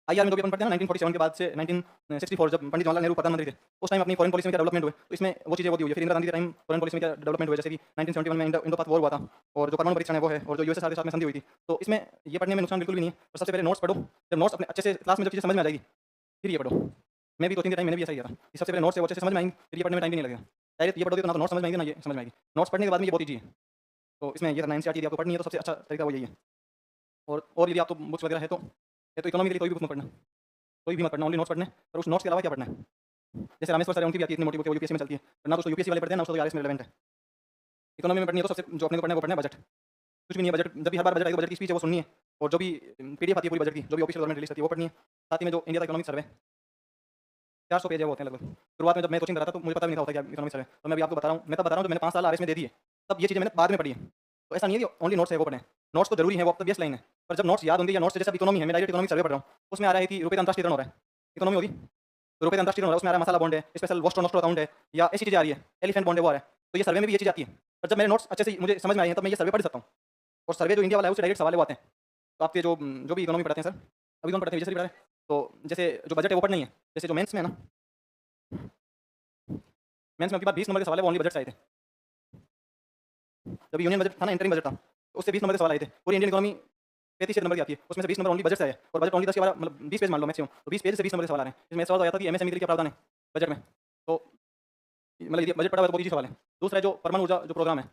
आईआर में जो भी अपन पढ़ते हैं ना 1947 के बाद से 1964 जब पंडित जवाहरलाल नेहरू प्रधानमंत्री थे उस टाइम अपनी फॉरेन पॉलिसी में क्या डेवलपमेंट हुए तो इसमें वो चीज़ें वो दी हुई है। फिर इंदिरा गांधी के टाइम फॉरेन पॉलिसी में क्या डेवलपमेंट हुए, जैसे कि 1971 में इंडो पाक वॉर हुआ था और जो परमाणु परीक्षण है वो है, और जो यूएसएसआर के साथ में संधि हुई थी। तो इसमें ये पढ़ने में नुकसान बिल्कुल भी नहीं है, पर सबसे पहले नोट्स पढ़ो। जब नोट्स अपने अच्छे से क्लास में जब चीज़ें समझ में आ जाएगी फिर ये पढ़ो। मैं भी 2-3 के टाइम मैंने भी ऐसा ही किया था कि सबसे पहले नोट्स है वो अच्छे से समझ में आएंगे, फिर ये पढ़ने में टाइम भी नहीं लगेगा। डायरेक्ट ये पढ़ोगे तो ना तो नोट्स समझ में आएंगे ना ये समझ में आएगी। नोट्स पढ़ने के बाद में ये बहुत ईजी है। तो इसमें ये करना है, एनसीईआरटी यदि आपको पढ़नी है तो सबसे अच्छा तरीका वो यही है। और यदि आप तो बुक्स वगैरह है तो इकोनॉमी के लिए कोई भी बुक मत पढ़ना, कोई भी मत पढ़ना, ओनली नोट्स पढ़ने। पर उस नोट्स के अलावा क्या पढ़ना है, जैसे रामेश्वर सर है उनकी भी आती है इतनी मोटी बुक है, वो यूपीएससी में चलती है, पर ना तो उसको यूपीएससी वाले पढ़ते हैं ना उसको आरएस में रिलेवेंट है। इकोनॉमी में पढ़नी है तो सबसे जो अपने को पढ़ना है वो पढ़ना है बजट। कुछ भी नहीं है बजट, जब भी हर बार बजट आएगा बजट की स्पीच है वो सुननी है, और जो भी पीडीएफ आती है पूरी बजट की जो भी ऑफिशियल गवर्नमेंट रिलीज करती है वो पढ़नी है। साथ ही में जो इंडिया का इकोनॉमिक सर्वे 400 पेज है वो होते हैं लगभग। शुरुआत में जब मैं कोचिंग कर रहा था तो मुझे पता भी नहीं था होता क्या इकोनॉमिक सर्वे, तो मैं भी आपको बता रहा हूँ, मैं तब बता रहा हूँ जब मैंने 5 साल आरएस में दे दिए तब ये चीज़ें मैंने बाद में पढ़ी है। तो ऐसा नहीं है कि ओनली नोट्स है वो पढ़ें, नोट्स तो जरूरी है, वो अब तो बेस्ट लाइन है, पर जब नोट्स याद होंगे या नोट्स जैसे इकोनॉमी है, मैं डायरेक्ट इकोनॉमिक सर्वे पढ़ रहा हूँ, उसमें आ रहा है कि रुपये का अंतर्राष्ट्रीय हो रहा है, इकोनॉमी होगी तो रुपये का अंतर्राष्ट्रीय हो रहा है, उसमें आ रहा है मसाला बॉन्ड है, स्पेशल वोस्टो नोस्टो अकाउंट है, या ऐसी चीज़ें आ रही है, एलिफेंट बॉन्ड है वो आ रहा है, तो ये सर्वे में भी ये चीज़ आती है। पर जब मेरे नोट्स अच्छे से मुझे समझ में आए हैं तब मैं ये सर्वे पढ़ सकता हूँ। और सर्वे जो इंडिया वाला है उससे डायरेक्ट सवाल वो आते हैं। तो आपके जो भी इकोनॉमी पढ़ाते हैं सर, अभी कौन पढ़ाते हैं, विजय सर पढ़ा रहे हैं, तो जैसे जो बजट है वो पढ़ नहीं है, जैसे जो मेंस में है ना, मेंस में आपके पास 20 नंबर के सवाल है वो ओनली बजट से आए थे। जब यूनियन बजट था ना, इंटरिम बजट था, तो उससे 20 नंबर के सवाल आए थे। पूरी इंडियन इकोनॉमी 35 नंबर की आती है, उसमें से 20 नंबर ओनली बजट से आए, और बजट ओनली 10 के 12 मतलब 20 पेज मान लो मैक्सिमम, तो 20 पेज से 20 नंबर के सवाल आ रहे हैं। इसमें सवाल आया था कि एमएसएमई के लिए क्या प्रावधान है बजट में, तो मतलब ये बजट पढ़ा हुआ है तो बहुत ईजी सवाल है। दूसरा है जो परमाणु ऊर्जा जो प्रोग्राम है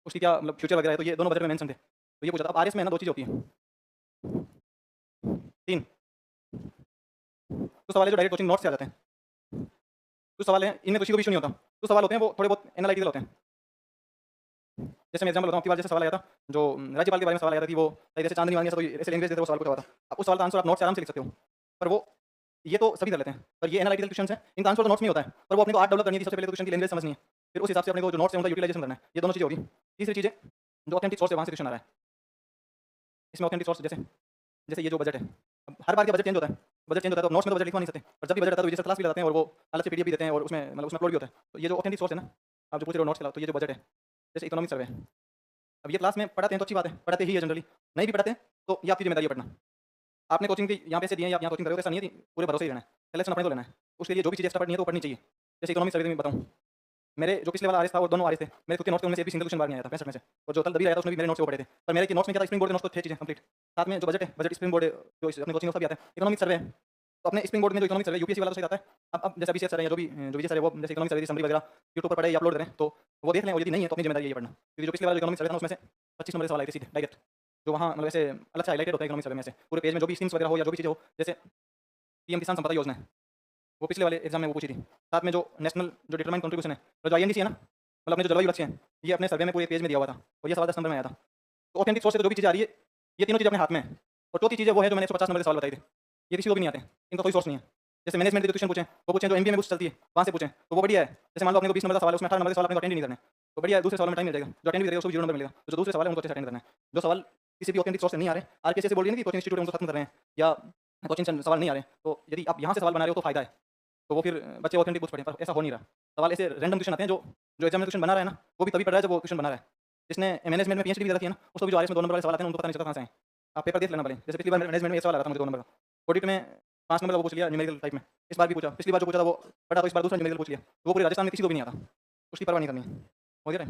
उसकी क्या मतलब फ्यूचर वगैरह है, तो ये दोनों बजट में मेंशन थे, तो ये पूछा था। अब आरएस में है ना 2 चीज़ होती है, 3 तो सवाल है जो डायरेक्ट कोचिंग नोट्स से आ जाते हैं। कुछ सवाल हैं इनमें किसी को भी इशू नहीं होता, कुछ सवाल होते हैं वो थोड़े बहुत एनालिटिकल होते हैं। जैसे मैं एग्जाम्पल बताऊँ, आपकी बार जैसे सवाल आया था जो राज्यपाल के बारे में सवाल आया था कि वो जैसे चांदनी वांदनी ऐसा कोई ऐसे लैंग्वेज देते वो सवाल पूछा हुआ था। अब उस सवाल का आंसर आप नोट से आराम से लिख सकते हो, पर वो ये तो सभी कर लेते हैं, पर ये एनालिटिकल क्वेश्चन है, इनका आंसर तो नोट्स में होता है, पर वो अपने को आर्ट डेवलप करनी है। सबसे पहले तो क्वेश्चन की लैंग्वेज समझनी है, फिर उस हिसाब से अपने को जो नोट्स है उनका यूटिलाइजेशन करना है। ये दोनों चीज़ें होगी। तीसरी चीज़ है जो ऑथेंटिक सोर्स है वहाँ से क्वेश्चन आ रहा है। इसमें ऑथेंटिक सोर्स जैसे जैसे ये जो बजट है, अब हर बार का बजट चेंज होता है, बजट चेंज होता है तो नोट्स में तो बजट लिखवा नहीं सकते, पर जब भी बजट आता है तो विजय सर क्लास भी लगाते हैं और वो अलग से पीडीएफ भी देते हैं और उसमें मतलब उसमें अपलोड भी होता है। तो ये जो ऑथेंटिक सोर्स है ना, आप जो पूछ रहे हो नोट्स के अलावा, तो ये जो बजट है जैसे इकोनॉमिक सर्वे है, अब ये क्लास में पढ़ाते हैं तो अच्छी बात है, पढ़ाते ही है जनरली, नहीं भी पढ़ाते हैं तो ये आपकी जिम्मेदारी है पढ़ना। आपने कोचिंग की यहाँ पैसे दिए हैं या आप यहाँ कोचिंग कर रहे हो, ऐसा नहीं है कि पूरे भरोसे ही रहना है, सिलेक्शन अपने को लेना है। उसके लिए जो भी चीज़ एक्स्ट्रा पढ़नी है तो पढ़नी चाहिए। जैसे इकोनॉमिक सर्वे में बताऊँ, मेरे जो पिछले वाला आरएस था वो दोनों आरएस थे, मेरे खुद के नोट्स में उनमें से एक भी सिंगल क्वेश्चन बाहर नहीं आया था 65 में से, और जो कल दबी आया था उसमें भी मेरे नोट्स से वो पढ़े थे। पर मेरे के नोट्स में क्या था, स्प्रिंग बोर्ड के नोट्स तो थे चीज़ें कंप्लीट, साथ में जो बजट है बजट स्प्रिंग बोर्ड जो अपने कोचिंग उसका भी आता है। इकोनॉमिक सर्वे है तो अपने स्प्रिंग बोर्ड में जो इकोनॉमिक सर्वे यूपीएससी वाला तो सही आता है। अब जैसे अभिषेक सर है या जो भी जो विजय सर है वो जैसे इकोनॉमिक सर्वे की समरी वगैरह यूट्यूब पर पढ़े या अपलोड करें तो वो देख लें, और यदि नहीं है तो अपनी जिम्मेदारी ये पढ़ना, क्योंकि जो पिछले वाला इकोनॉमिक सर्वे था उसमें से 25 नंबर के सवाल आए थे सीधे डायरेक्ट, जो वहाँ मतलब ऐसे अलग से हाईलाइटेड होता है इकोनॉमिक सर्वे में से पूरे पेज में जो भी स्कीम्स वगैरह हो या जो भी चीज़ें हो, जैसे पीएम किसान संपदा योजना है वो पिछले वाले एग्जाम में वो पूछी थी। साथ में जो नेशनल जो डिटरमाइन कंट्रीब्यूशन है, तो जो आईएनडीसी है ना, मतलब अपने जो जलवायु लक्ष्य है, ये अपने सर्वे में पूरे पेज में दिया हुआ था, और ये सवाल 10 नंबर में आया था। तो ऑथेंटिक सोर्स से तो जो भी चीज़ आ रही है ये तीनों चीज़ अपने हाथ में है। और चौथी चीज़ है वो है जो मैंने 150 नंबर के सवाल बताए थे, ये किसी को भी नहीं आते, इनका कोई सोर्स नहीं है। जैसे मैनेजमेंट के क्वेश्चन पूछें वो पूछें, जो एमबीए में कुछ चलती है वहाँ से पूछें तो वो बढ़िया है। जैसे मान लो अपने को 20 नंबर का सवाल है उसमें 18 नंबर के सवाल अपने को अटेंड ही नहीं करने, तो बढ़िया है, दूसरे सवाल में टाइम मिल जाएगा, जो अटेंड भी करेगा उसको 0 नंबर मिलेगा। तो जो दूसरे सवाल है उनको अच्छे से अटेंड करना है। जो सवाल किसी भी ऑथेंटिक सोर्स से नहीं आ रहे, आरके से बोल रही है ना कि कोचिंग इंस्टीट्यूट उनको खत्म कर रहे हैं या कोचिंग से सवाल नहीं आ रहे, तो यदि आप यहाँ से सवाल बना रहे हो तो फायदा है, तो वो फिर बच्चे ऑथेंटिक कुछ पढ़ें, पर ऐसा हो नहीं रहा। सवाल ऐसे रैंडम क्वेश्चन आते हैं, जो एग्जाम में क्वेश्चन बना रहा है ना वो भी तभी पढ़ रहा है जब वो क्वेश्चन बना रहा है। जिसने मैनेजमेंट में पीएचडी भी रखी है ना, उसको भी जो आरएस में 2 नंबर वाले सवाल आते हैं उनको पता नहीं चलता कहाँ से आए। आप पेपर देख लेना पड़े। जैसे पिछली बार मैनेजमेंट में ये सवाल आया था मुझे 2 नंबर का, ऑडिट में 5 नंबर का वो पूछ लिया न्यूमेरिकल टाइप में, इस बार भी पूछा, पिछली बार जो पूछा था वो पढ़ा तो इस बार दूसरा न्यूमेरिकल पूछ लिया, तो वो पूरे राजस्थान में किसी को भी नहीं आता, उसकी परवाह नहीं करनी है। हो गया।